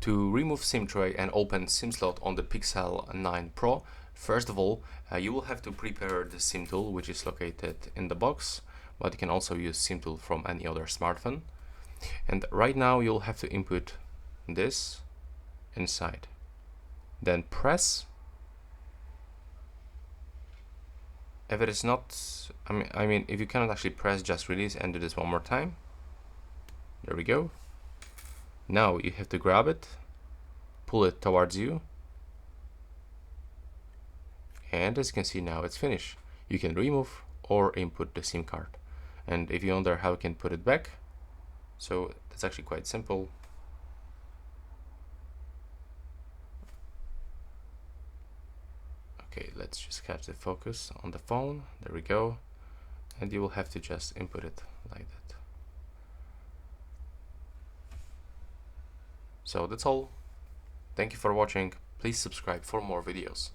To remove SIM tray and open SIM slot on the Pixel 9 Pro, first of all, you will have to prepare the SIM tool, which is located in the box, but you can also use SIM tool from any other smartphone. And right now you'll have to input this inside. Then press. If it is not, I mean, if you cannot actually press, just release and do this one more time. There we go. Now you have to grab it, pull it towards you, and as you can see now it's finished. You can remove or input the SIM card. And if you wonder how you can put it back, so that's actually quite simple. Okay, let's just catch the focus on the phone. There we go. And you will have to just input it like that. So that's all. Thank you for watching. Please subscribe for more videos.